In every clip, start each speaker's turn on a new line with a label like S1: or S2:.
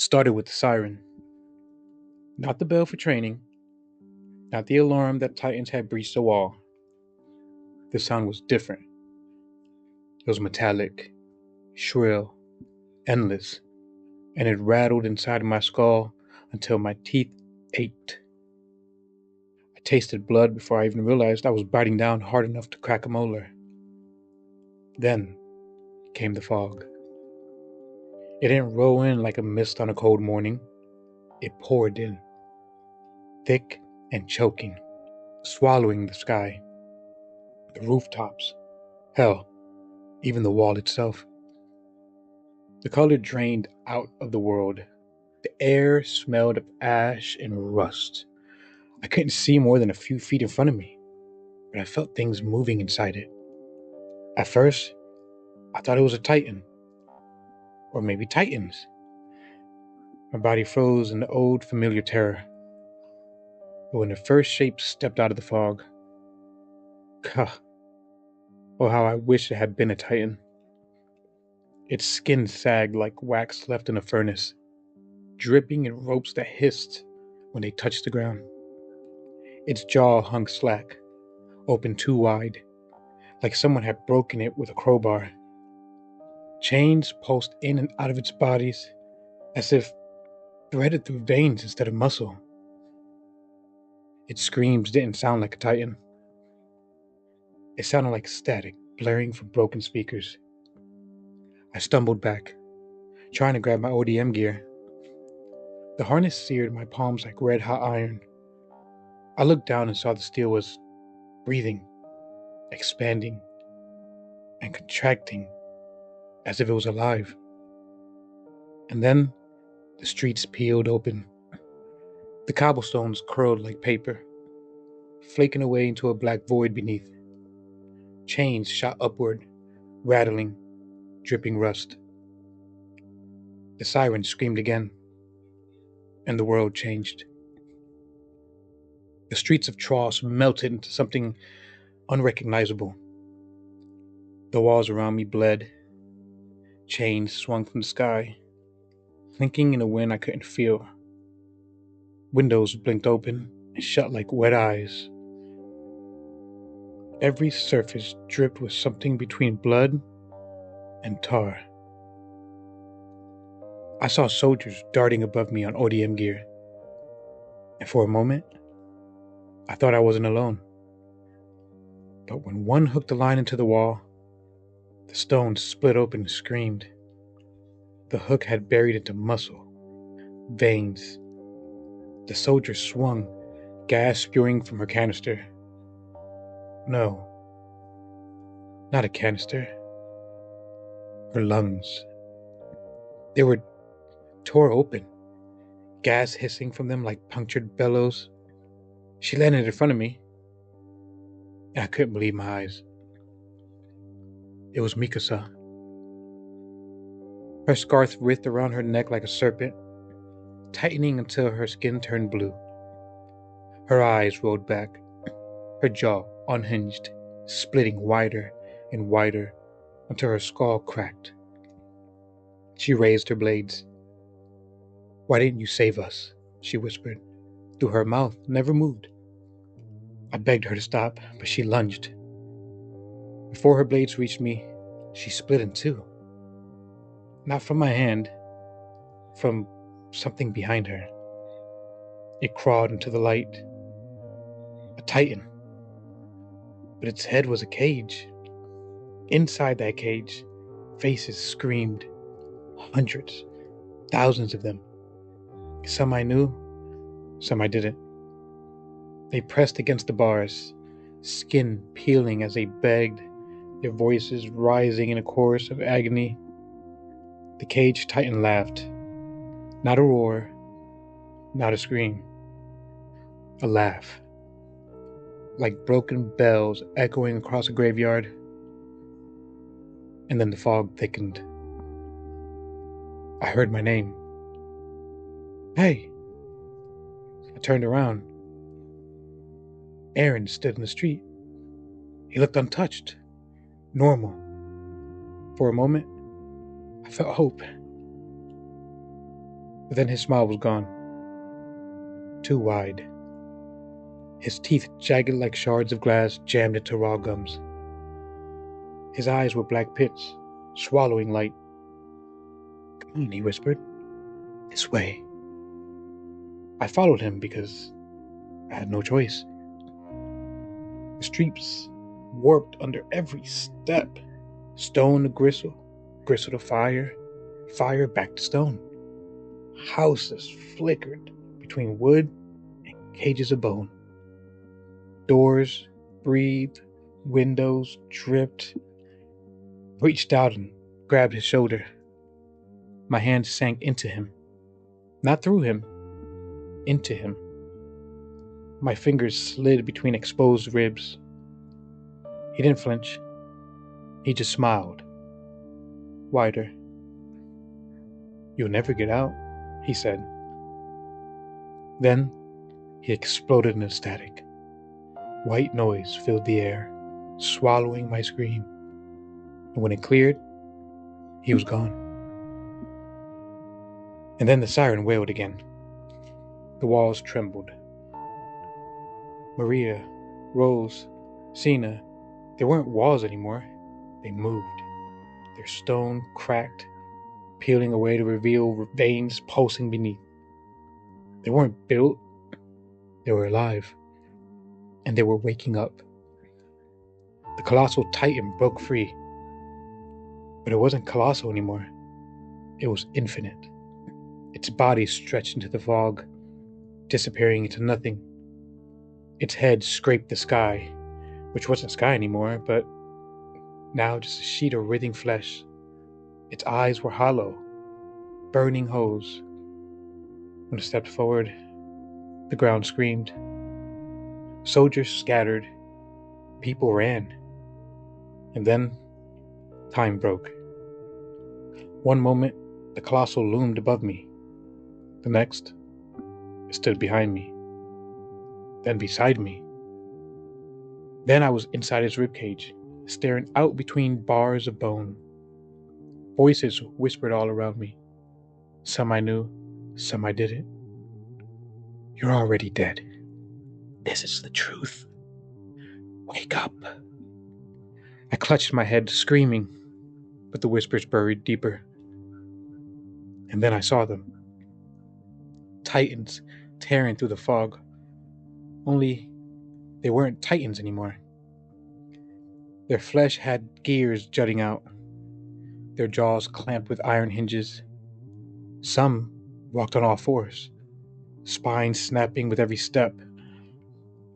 S1: started with the siren. Not the bell for training, not the alarm that Titans had breached the wall. The sound was different. It was metallic, shrill, endless, and it rattled inside my skull until my teeth ached. I tasted blood before I even realized I was biting down hard enough to crack a molar. Then came the fog. It didn't roll in like a mist on a cold morning. It poured in, thick and choking, swallowing the sky, the rooftops, hell, even the wall itself. The color drained out of the world. The air smelled of ash and rust. I couldn't see more than a few feet in front of me, but I felt things moving inside it. At first, I thought it was a titan, or maybe titans. My body froze in the old familiar terror. But when the first shape stepped out of the fog, oh how I wish it had been a titan. Its skin sagged like wax left in a furnace, dripping in ropes that hissed when they touched the ground. Its jaw hung slack, open too wide, like someone had broken it with a crowbar. Chains pulsed in and out of its bodies, as if threaded through veins instead of muscle. Its screams didn't sound like a titan. It sounded like static blaring from broken speakers. I stumbled back, trying to grab my ODM gear. The harness seared my palms like red-hot iron. I looked down and saw the steel was breathing, expanding, and contracting as if it was alive. And then the streets peeled open. The cobblestones curled like paper, flaking away into a black void beneath. Chains shot upward, rattling, dripping rust. The siren screamed again, and the world changed. The streets of Tross melted into something unrecognizable. The walls around me bled. Chains swung from the sky, clinking in a wind I couldn't feel. Windows blinked open and shut like wet eyes. Every surface dripped with something between blood and tar. I saw soldiers darting above me on ODM gear, and for a moment, I thought I wasn't alone. But when one hooked a line into the wall, the stone split open and screamed. The hook had buried into muscle, veins. The soldier swung, gas spewing from her canister. No, not a canister. Her lungs. They were tore open, gas hissing from them like punctured bellows. She landed in front of me, and I couldn't believe my eyes. It was Mikasa. Her scarf writhed around her neck like a serpent, tightening until her skin turned blue. Her eyes rolled back, her jaw unhinged, splitting wider and wider until her skull cracked. She raised her blades. "Why didn't you save us?" she whispered, though her mouth never moved. I begged her to stop, but she lunged. Before her blades reached me, she split in two. Not from my hand, from something behind her. It crawled into the light. A titan. But its head was a cage. Inside that cage, faces screamed. Hundreds, thousands of them. Some I knew, some I didn't. They pressed against the bars, skin peeling as they begged, their voices rising in a chorus of agony. The caged titan laughed. Not a roar, not a scream. A laugh. Like broken bells echoing across a graveyard. And then the fog thickened. I heard my name. "Hey!" I turned around. Aaron stood in the street. He looked untouched, normal. For a moment, I felt hope. But then his smile was gone. Too wide. His teeth jagged like shards of glass jammed into raw gums. His eyes were black pits, swallowing light. "Come on," he whispered. "This way." I followed him because I had no choice. The streets warped under every step. Stone to gristle, gristle to fire, fire back to stone. Houses flickered between wood and cages of bone. Doors breathed, windows dripped. I reached out and grabbed his shoulder. My hand sank into him. Not through him, into him. My fingers slid between exposed ribs. He didn't flinch. He just smiled. Wider. "You'll never get out," he said. Then he exploded in static. White noise filled the air, swallowing my scream. And when it cleared, he was gone. And then the siren wailed again. The walls trembled. Maria, Rose, Sina, they weren't walls anymore. They moved. Their stone cracked, peeling away to reveal veins pulsing beneath. They weren't built. They were alive. And they were waking up. The colossal titan broke free. But it wasn't colossal anymore. It was infinite. Its body stretched into the fog, disappearing into nothing. Its head scraped the sky, which wasn't sky anymore, but now just a sheet of writhing flesh. Its eyes were hollow, burning holes. When it stepped forward, the ground screamed. Soldiers scattered. People ran. And then, time broke. One moment, the colossal loomed above me. The next, it stood behind me. Then beside me. Then I was inside its ribcage, staring out between bars of bone. Voices whispered all around me. Some I knew, some I didn't. "You're already dead. This is the truth. Wake up." I clutched my head, screaming, but the whispers buried deeper. And then I saw them. Titans tearing through the fog. Only they weren't titans anymore. Their flesh had gears jutting out. Their jaws clamped with iron hinges. Some walked on all fours, spines snapping with every step.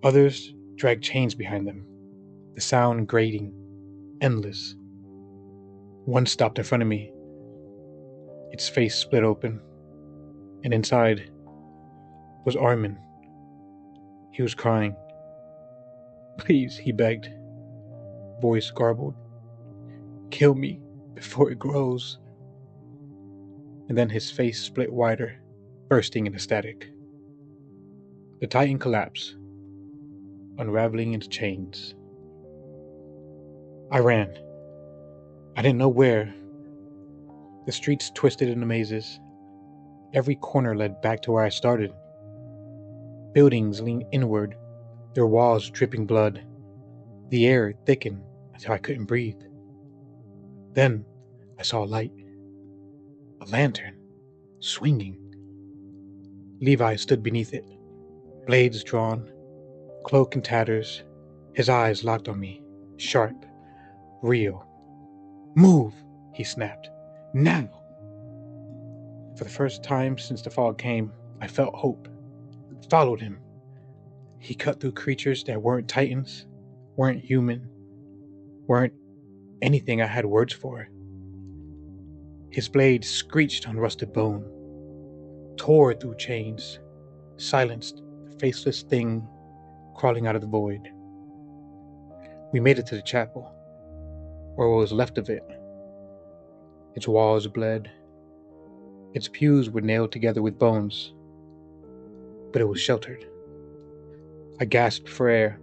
S1: Others dragged chains behind them, the sound grating, endless. One stopped in front of me. Its face split open, and inside was Armin. He was crying. "Please," he begged, voice garbled. "Kill me before it grows." And then his face split wider, bursting into static. The titan collapsed, unraveling into chains. I ran. I didn't know where. The streets twisted into mazes. Every corner led back to where I started. Buildings leaned inward, their walls dripping blood. The air thickened until I couldn't breathe. Then I saw a light. A lantern, swinging. Levi stood beneath it, blades drawn, cloak in tatters, his eyes locked on me, sharp, real. "Move," he snapped. "Now!" For the first time since the fog came, I felt hope. Followed him. He cut through creatures that weren't titans, weren't human, weren't anything I had words for. His blade screeched on rusted bone, tore through chains, silenced the faceless thing crawling out of the void. We made it to the chapel, or what was left of it. Its walls bled. Its pews were nailed together with bones, but it was sheltered. I gasped for air.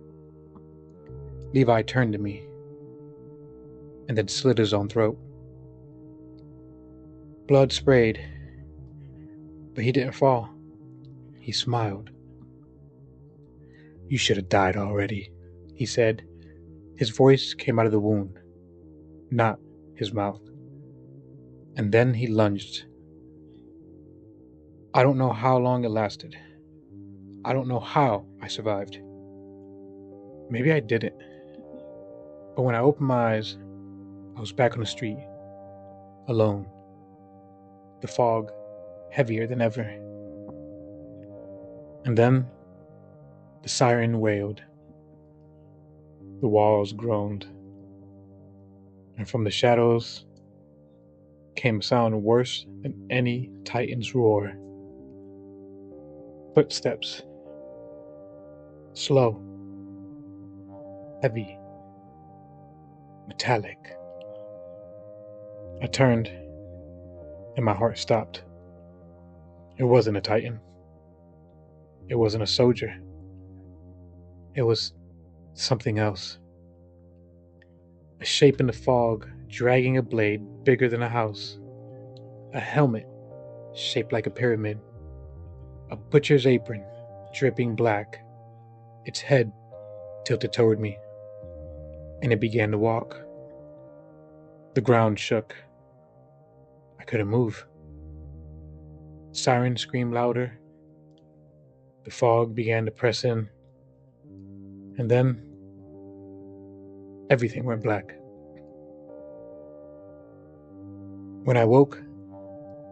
S1: Levi turned to me, and then slit his own throat. Blood sprayed, But he didn't fall. He smiled. "You should have died already," he said. His voice came out of the wound, not his mouth. And then he lunged. I don't know how long it lasted. I don't know how I survived. Maybe I didn't. But when I opened my eyes, I was back on the street, alone. The fog heavier than ever. And then the siren wailed. The walls groaned. And from the shadows came a sound worse than any titan's roar. Footsteps. Slow. Heavy. Metallic. I turned, and my heart stopped. It wasn't a titan. It wasn't a soldier. It was something else. A shape in the fog, dragging a blade bigger than a house. A helmet shaped like a pyramid. A butcher's apron, dripping black. Its head tilted toward me, and it began to walk. The ground shook. I couldn't move. Sirens screamed louder. The fog began to press in. And then everything went black. When I woke,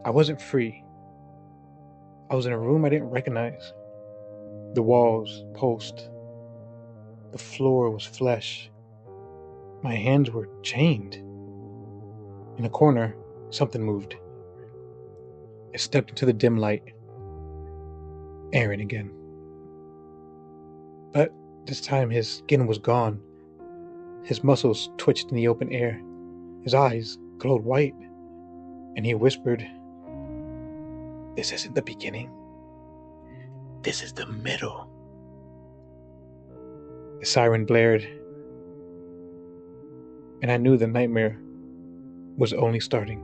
S1: I wasn't free. I was in a room I didn't recognize. The walls pulsed. The floor was flesh. My hands were chained. In a corner, something moved. I stepped into the dim light. Aaron again. But this time his skin was gone. His muscles twitched in the open air. His eyes glowed white. And he whispered, "This isn't the beginning. This is the middle." The siren blared. And I knew the nightmare was only starting.